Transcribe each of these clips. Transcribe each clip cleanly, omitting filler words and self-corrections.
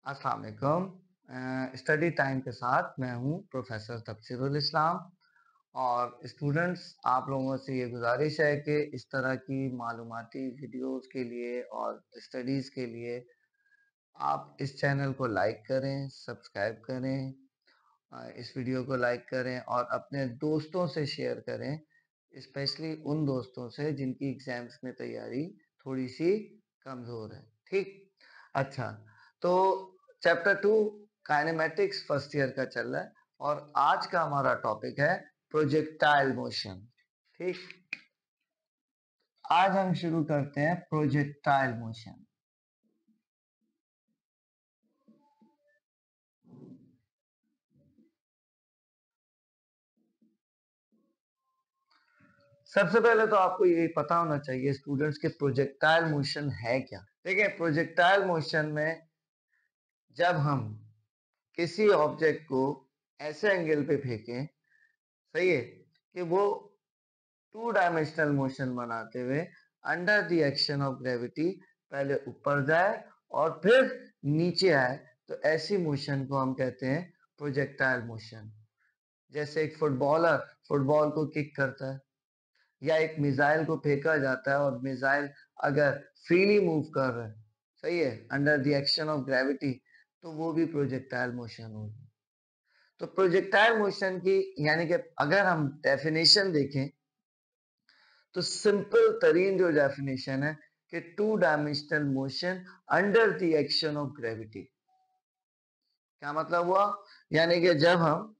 अस्सलाम वालेकुम। Study time के साथ मैं हूं प्रोफेसर तफसीरुल इस्लाम। और स्टूडेंट्स, आप लोगों से ये गुजारिश है कि इस तरह की मालूमाती वीडियोस के लिए और स्टडीज़ के लिए आप इस चैनल को लाइक करें, सब्सक्राइब करें, इस वीडियो को लाइक करें और अपने दोस्तों से शेयर करें, स्पेशली उन दोस्तों से जिनकी एग्जाम्स में तैयारी थोड़ी सी कमज़ोर है। ठीक। अच्छा, तो चैप्टर 2 काइनेमेटिक्स फर्स्ट ईयर का चल रहा है और आज का हमारा टॉपिक है प्रोजेक्टाइल मोशन। ठीक। आज हम शुरू करते हैं प्रोजेक्टाइल मोशन। सबसे पहले तो आपको ये पता होना चाहिए स्टूडेंट्स के प्रोजेक्टाइल मोशन है क्या। देखिए, प्रोजेक्टाइल मोशन में जब हम किसी ऑब्जेक्ट को ऐसे एंगल पे फेंकें, सही है, कि वो टू डायमेंशनल मोशन बनाते हुए under the action of gravity पहले ऊपर जाए और फिर नीचे आए, तो ऐसी मोशन को हम कहते हैं प्रोजेक्टाइल मोशन। जैसे एक फुटबॉलर फुटबॉल को किक करता है, या एक मिसाइल को फेंका जाता है और मिसाइल अगर फ्रीली मूव कर रहा है, सही है, under the action of gravity, तो वो भी प्रोजेक्टाइल मोशन होगी। तो प्रोजेक्टाइल मोशन की यानी कि अगर हम डेफिनेशन देखें तो सिंपल तरीन जो डेफिनेशन है कि two dimensional motion under the action of gravity. क्या मतलब हुआ? यानी कि जब हम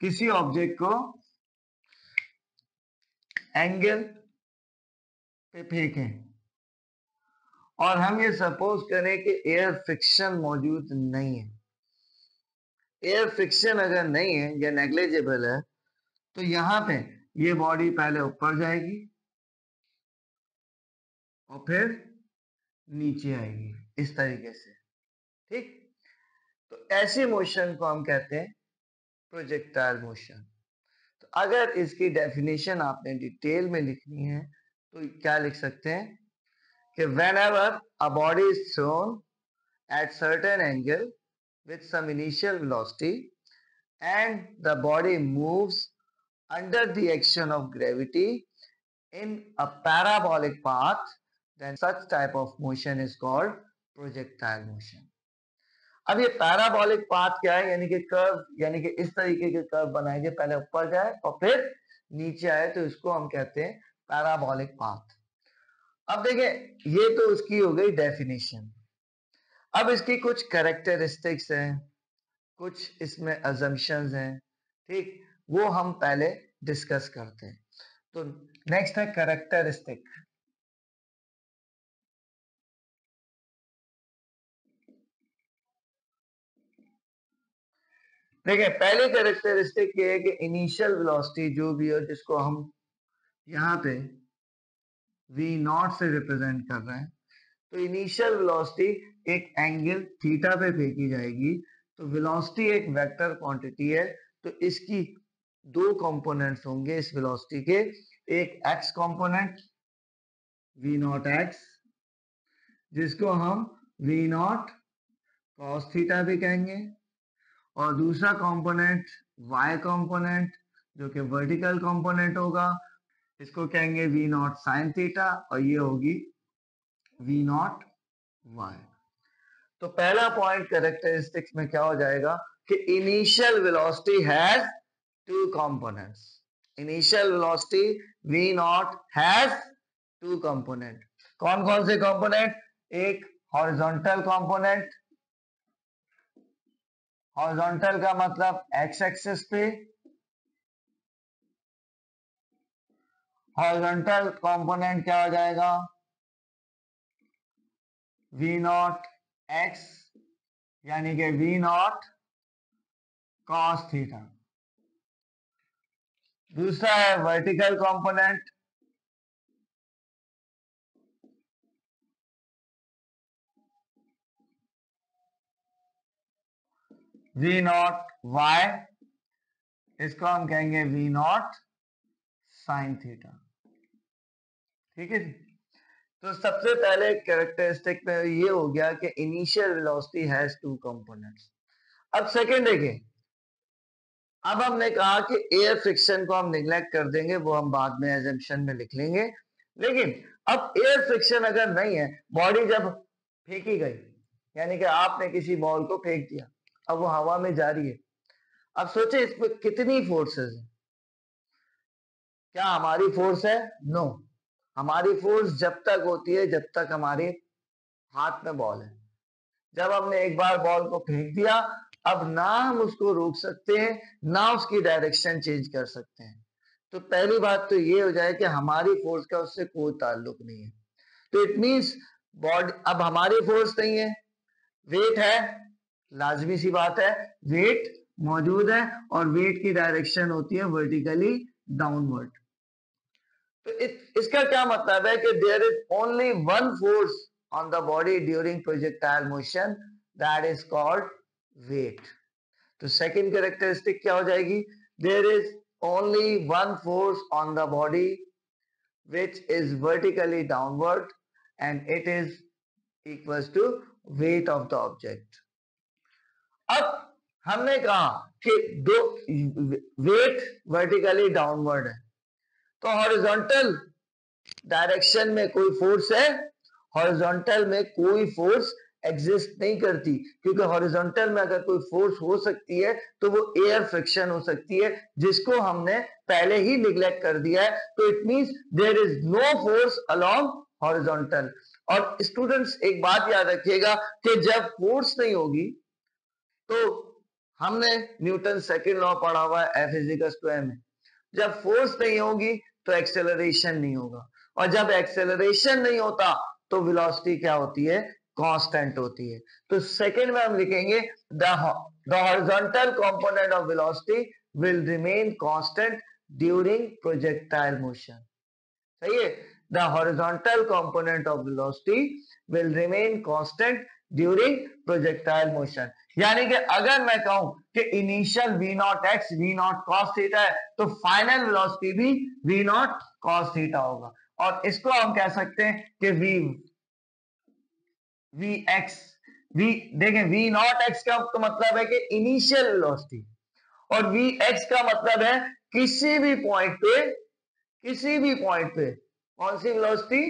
किसी ऑब्जेक्ट को एंगल पे फेंकें और हम ये सपोज करें कि एयर फ्रिक्शन मौजूद नहीं है, एयर फ्रिक्शन अगर नहीं है या नेग्लिजिबल है, तो यहां पे ये बॉडी पहले ऊपर जाएगी और फिर नीचे आएगी इस तरीके से। ठीक। तो ऐसी मोशन को हम कहते हैं प्रोजेक्टाइल मोशन। तो अगर इसकी डेफिनेशन आपने डिटेल में लिखनी है तो क्या लिख सकते हैं कि whenever a body is thrown at certain angle with some initial velocity and the body moves under the action of gravity in a parabolic path, then such type of motion is called projectile motion. अब ये parabolic path क्या है? यानी कि curve, यानी कि इस तरीके के कर्व बनाएंगे, पहले ऊपर जाए और फिर नीचे आए, तो इसको हम कहते हैं पैराबोलिक पाथ। अब देखिए, ये तो उसकी हो गई डेफिनेशन। अब इसकी कुछ कैरेक्टरिस्टिक्स हैं, कुछ इसमें अजम्पशंस हैं। ठीक, वो हम पहले डिस्कस करते हैं। तो नेक्स्ट है कैरेक्टरिस्टिक। देखिए, पहली कैरेक्टरिस्टिक ये है कि इनिशियल वेलोसिटी जो भी हो, जिसको हम यहाँ पे v नॉट से रिप्रेजेंट कर रहे हैं, तो इनिशियल वेलोसिटी एक एंगल थीटा पे फेंकी जाएगी। तो वेलोसिटी एक वेक्टर क्वांटिटी है, तो इसकी दो कंपोनेंट्स होंगे इस वेलोसिटी के। एक x component v not x, जिसको हम v नॉट cos थीटा भी कहेंगे, और दूसरा कंपोनेंट y कंपोनेंट जो कि वर्टिकल कंपोनेंट होगा, इसको कहेंगे v नॉट साइन थीटा, और ये होगी v नॉट y। तो पहला पॉइंट कैरेक्टरिस्टिक्स में क्या हो जाएगा कि initial velocity has two components. Initial velocity v naught has two component. कौन कौन से कंपोनेंट? एक हॉरिजॉन्टल कंपोनेंट, हॉरिजॉन्टल का मतलब एक्स एक्सिस पे, हॉरिजॉन्टल कंपोनेंट क्या हो जाएगा? v नॉट एक्स, यानी कि v नॉट cos थीटा। दूसरा है vertical component, v not y, इसको हम कहेंगे v नॉट साइन थीटा। ठीक है जी। तो सबसे पहले कैरेक्टरिस्टिक में ये हो गया कि initial velocity has two components. अब सेकंड देखिए, अब हमने कहा कि एयर फ्रिक्शन को हम निगलेक्ट कर देंगे, वो हम बाद में एजम्पशन में लिख लेंगे। लेकिन अब एयर फ्रिक्शन अगर नहीं है, बॉडी जब फेंकी गई, यानी कि आपने किसी बॉल को फेंक दिया, अब वो हवा में जा रही है, अब सोचे इसमें कितनी फोर्सेस है? क्या हमारी फोर्स है? नो। हमारी फोर्स जब तक होती है जब तक हमारे हाथ में बॉल है। जब हमने एक बार बॉल को फेंक दिया, अब ना हम उसको रोक सकते हैं, ना उसकी डायरेक्शन चेंज कर सकते हैं। तो पहली बात तो ये हो जाए कि हमारी फोर्स का उससे कोई ताल्लुक नहीं है। तो इट मींस बॉडी, अब हमारी फोर्स नहीं है, वेट है, लाजमी सी बात है, वेट मौजूद है और वेट की डायरेक्शन होती है वर्टिकली डाउनवर्ड। तो इसका क्या मतलब है कि there is only one force on the body during projectile motion, that is called weight. तो second characteristic क्या हो जाएगी? There is only one force on the body which is vertically downward and it is equals to weight of the object. अब हमने कहा कि दो weight vertically downward है, तो horizontal डायरेक्शन में कोई फोर्स है? हॉरिजॉन्टल में कोई फोर्स एग्जिस्ट नहीं करती, क्योंकि हॉरिजॉन्टल में अगर कोई फोर्स हो सकती है तो वो एयर फ्रिक्शन हो सकती है, जिसको हमने पहले ही निगलेक्ट कर दिया है। तो it means there is no force along horizontal. और स्टूडेंट्स एक बात याद रखिएगा कि जब फोर्स नहीं होगी, तो हमने न्यूटन सेकंड लॉ पढ़ा हुआ है F is equals to M, जब फोर्स नहीं होगी तो एक्सेलरेशन नहीं होगा, और जब एक्सेलरेशन नहीं होता तो वेलोसिटी क्या होती है? कांस्टेंट होती है। तो सेकंड में हम लिखेंगे the horizontal component of velocity will remain constant during projectile motion. सही है, the horizontal component of velocity will remain constant during projectile motion. यानी कि अगर मैं कहूं कि initial v not x v not cos theta है, तो फाइनल वेलोसिटी भी v नॉट cos थीटा होगा। और इसको हम कह सकते हैं कि देखें v नॉट एक्स का तो मतलब है कि इनिशियल वेलोसिटी, और v एक्स का मतलब है किसी भी पॉइंट पे कौन सी वेलोसिटी?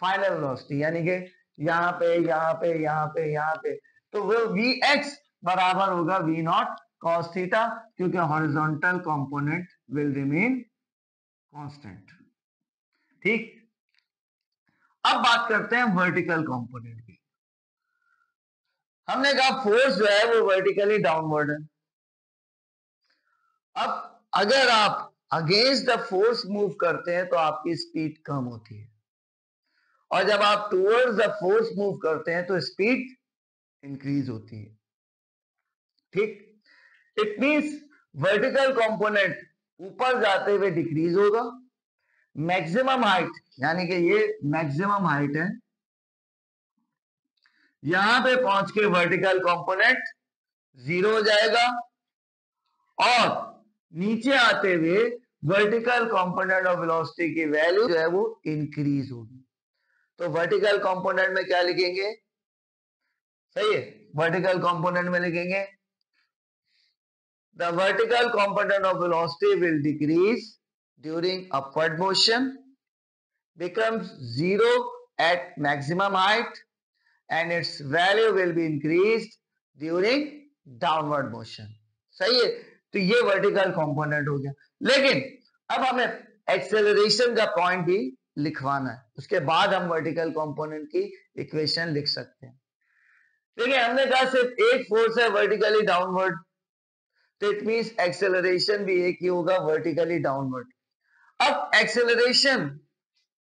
फाइनल वेलोसिटी, यानी कि यहाँ पे यहाँ पे यहाँ पे यहाँ पे, तो वो v एक्स बराबर होगा v नॉट cos थीटा, क्योंकि horizontal component will remain constant. ठीक, अब बात करते हैं वर्टिकल कंपोनेंट की। हमने कहा फोर्स जो है वो वर्टिकली डाउनवर्ड है। अब अगर आप अगेंस्ट द फोर्स मूव करते हैं तो आपकी स्पीड कम होती है, और जब आप टुवर्ड्स द फोर्स मूव करते हैं तो स्पीड इंक्रीज होती है। ठीक, इट मींस वर्टिकल कंपोनेंट ऊपर जाते हुए डिक्रीज होगा, मैक्सिमम हाइट, यानी कि ये मैक्सिमम हाइट है, यहां पे पहुंच के वर्टिकल कंपोनेंट 0 हो जाएगा, और नीचे आते हुए वर्टिकल कंपोनेंट ऑफ वेलोसिटी की वैल्यू जो है वो इंक्रीज होगी। तो वर्टिकल कंपोनेंट में क्या लिखेंगे? सही है, वर्टिकल कंपोनेंट में लिखेंगे the vertical component of velocity will decrease during upward motion, becomes 0 at maximum height, and its value will be increased during downward motion. सही है, तो ये वर्टिकल कंपोनेंट हो गया। लेकिन अब हमें एक्सेलरेशन का पॉइंट भी लिखवाना है, उसके बाद हम वर्टिकल कंपोनेंट की इक्वेशन लिख सकते हैं। देखिए, हमने कहा सिर्फ एक फोर्स है वर्टिकली डाउनवर्ड, तो इट मींस एक्सेलरेशन भी एक ही होगा वर्टिकली डाउनवर्ड। अब एक्सेलरेशन,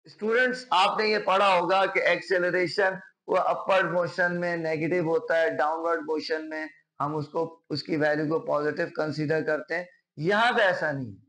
स्टूडेंट्स आपने ये पढ़ा होगा कि एक्सेलरेशन वो अपवर्ड मोशन में नेगेटिव होता है, डाउनवर्ड मोशन में हम उसको उसकी वैल्यू को पॉजिटिव कंसीडर करते हैं। यहाँ पे ऐसा नहीं है,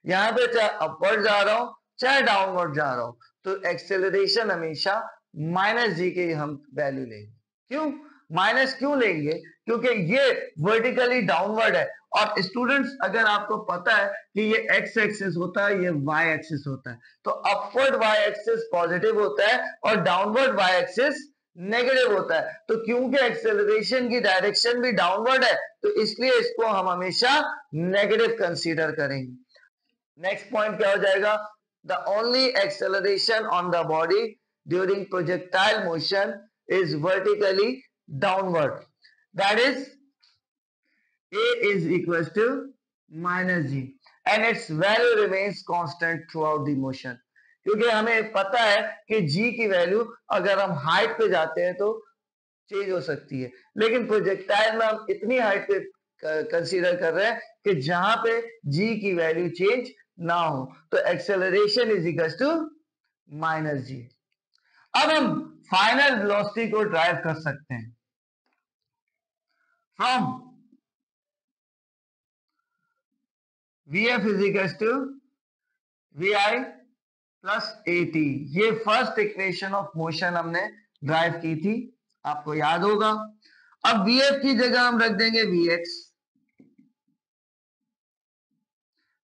यहाँ पे चाहे अपवर्ड जा रहा हो चाहे डाउनवर्ड जा रहा हो, तो एक्सेलरेशन हमेशा -g की हम वैल्यू लेंगे। क्यों? माइनस क्यों लेंगे? क्योंकि ये वर्टिकली डाउनवर्ड है, और स्टूडेंट्स अगर आपको पता है कि ये एक्स एक्सिस होता है, ये वाई एक्सिस होता है, तो अपवर्ड वाई एक्सिस पॉजिटिव होता है और डाउनवर्ड वाई एक्सिस नेगेटिव होता है। तो क्योंकि एक्सेलरेशन की डायरेक्शन भी डाउनवर्ड है, तो इसलिए इसको हम हमेशा नेगेटिव कंसीडर करेंगे। नेक्स्ट पॉइंट क्या हो जाएगा? The only acceleration on the body during projectile motion is vertically downward, that is A is equals to minus G and its value remains constant throughout the motion, क्योंकि हमें पता है कि G की value अगर हम हाइट पे जाते हैं तो चेंज हो सकती है, लेकिन प्रोजेक्टाइल में हम इतनी हाइट पे कंसीडर कर रहे हैं कि जहां पे G की वैल्यू चेंज ना हो, तो acceleration is equal to minus G। अब हम फाइनल वेलोसिटी को ड्राइव कर सकते हैं from Vf is equal to Vi plus AT। ये फर्स्ट इक्वेशन ऑफ मोशन हमने ड्राइव की थी, आपको याद होगा। अब Vf की जगह हम रख देंगे Vx,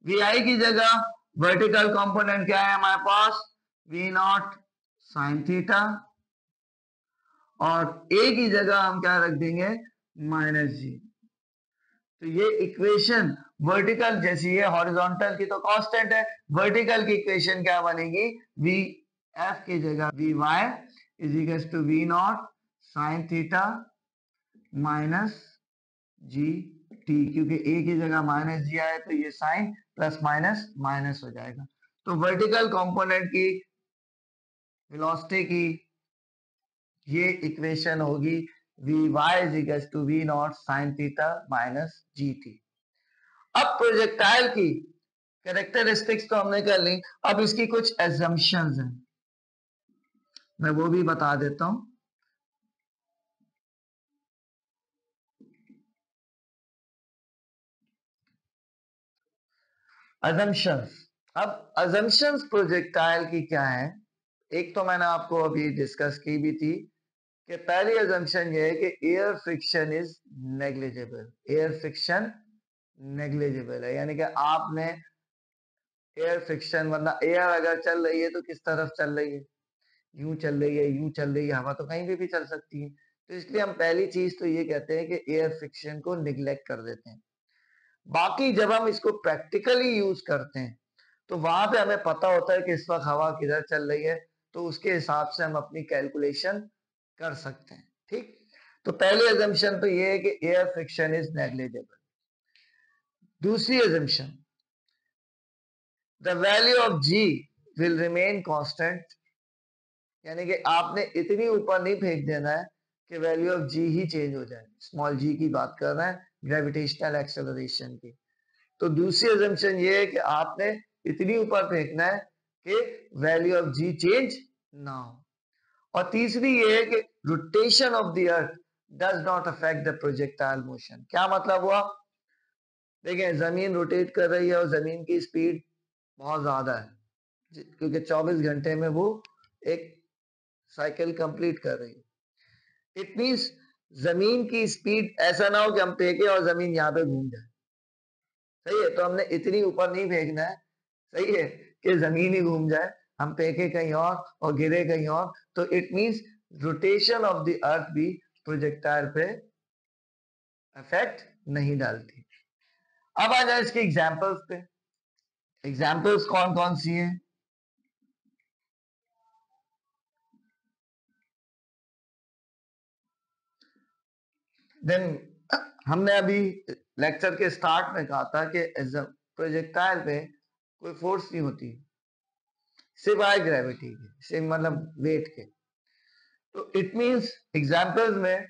Vi की जगह वर्टिकल कंपोनेंट क्या है हमारे पास? V0 साइन थीटा, और A की जगह हम क्या रख देंगे? Minus G। तो ये इक्वेशन वर्टिकल जैसी है, हॉरिजॉन्टल की तो कांस्टेंट है, वर्टिकल की इक्वेशन क्या बनेगी? Vf की जगह Vy is equal to V0 sine theta minus GT, क्योंकि A की जगह माइनस G आए तो ये साइन प्लस माइनस माइनस हो जाएगा। तो वर्टिकल कंपोनेंट की वेलोसिटी की ये इक्वेशन होगी Vy is equal to V0 sine theta minus GT। अब प्रोजेक्टाइल की कैरेक्टरिस्टिक्स तो हमने कर ली, अब इसकी कुछ एजम्पशंस हैं, मैं वो भी बता देता हूं। अजम्पशंस, अब अजम्पशंस प्रोजेक्टाइल की क्या है? एक तो मैंने आपको अभी डिस्कस की भी थी कि पहली अजम्पशन ये है कि air friction is negligible. Air friction negligible है, यानी कि आपने एयर फ्रिक्शन, वरना एयर अगर चल रही है तो किस तरफ चल रही है? यूं चल रही है, यूं चल रही है, हवा तो कहीं भी चल सकती है। तो इसलिए हम पहली चीज तो ये कहते हैं कि एयर फ्रिक्शन को निग्लेक्ट कर देते हैं। बाकी जब हम इसको प्रैक्टिकली यूज करते हैं तो वहां पे हमें पता होता है कि इस वक्त हवा किधर चल रही है, तो उसके हिसाब से हम अपनी कैलकुलेशन कर सकते हैं। ठीक, तो पहली अजम्पशन तो ये है कि एयर फ्रिक्शन इज नेग्लिजिबल। दूसरी assumption, the value of G will remain constant, यानी कि आपने इतनी ऊपर नहीं फेंक देना है कि value of G he change हो जाए। स्मॉल g की बात कर रहे हैं, ग्रेविटेशनल एक्सेलरेशन की। तो दूसरी अजम्पशन ये है कि आपने इतनी ऊपर फेंकना है कि वैल्यू ऑफ G चेंज ना हो। और तीसरी ये है कि rotation of the earth does not affect the projectile motion. क्या मतलब हुआ? देखिए, जमीन रोटेट कर रही है और जमीन की स्पीड बहुत ज्यादा है, क्योंकि 24 घंटे में वो एक साइकिल कंप्लीट कर रही है। इट मींस जमीन की स्पीड ऐसा ना हो कि हम फेंके और जमीन यहाँ पे घूम जाए, सही है? तो हमने इतनी ऊपर नहीं फेंकना है, सही है, कि जमीन ही घूम जाए, हम फेंके कहीं और गिरे कहीं और। तो it means rotation of the earth भी प्रोजेक्टाइल पे इफेक्ट नहीं डालती। अब आ जाए इसके एग्जांपल्स पे। एग्जांपल्स कौन कौन सी हैं? देन हमने अभी लेक्चर के स्टार्ट में कहा था कि प्रोजेक्टाइल पे कोई फोर्स नहीं होती सिवाय ग्रेविटी के, सिर्फ मतलब वेट के। तो इट मींस एग्जांपल्स में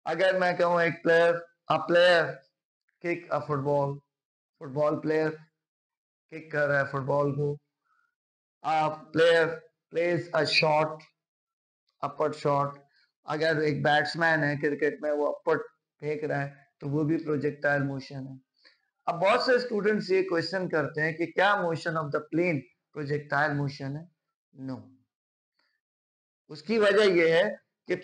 अगर मैं कहूं एक player kick a football, football player kick कर रहा है फुटबॉल को, player plays a shot, upper shot. अगर एक बैट्समैन है क्रिकेट में, वो अपर फेंक रहा है, तो वो भी प्रोजेक्टाइल मोशन है। अब बहुत से स्टूडेंट्स ये क्वेश्चन करते हैं कि क्या motion of the plane projectile motion है? नो। उसकी वजह यह है कि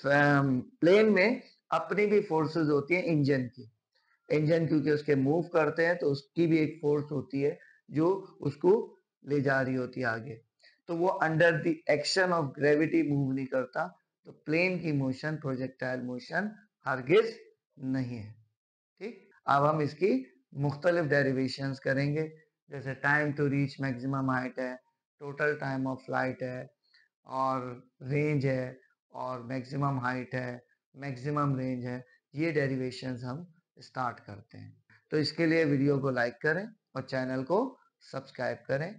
प्लेन में अपनी भी फोर्सेस होती है इंजन की। इंजन क्योंकि उसके मूव करते हैं तो उसकी भी एक फोर्स होती है जो उसको ले जा रही होती है आगे। तो वो under the action of gravity move नहीं करता। तो प्लेन की मोशन प्रोजेक्टाइल मोशन हरगिज नहीं है। ठीक, अब हम इसकी मुख्तलिफ डेरिवेशंस करेंगे। जैसे time to reach maximum height है, टोटल टाइम ऑफ फ्लाइट है, और रेंज है, और मैक्सिमम हाइट है, मैक्सिमम रेंज है। ये डेरिवेशंस हम स्टार्ट करते हैं। तो इसके लिए वीडियो को लाइक करें और चैनल को सब्सक्राइब करें।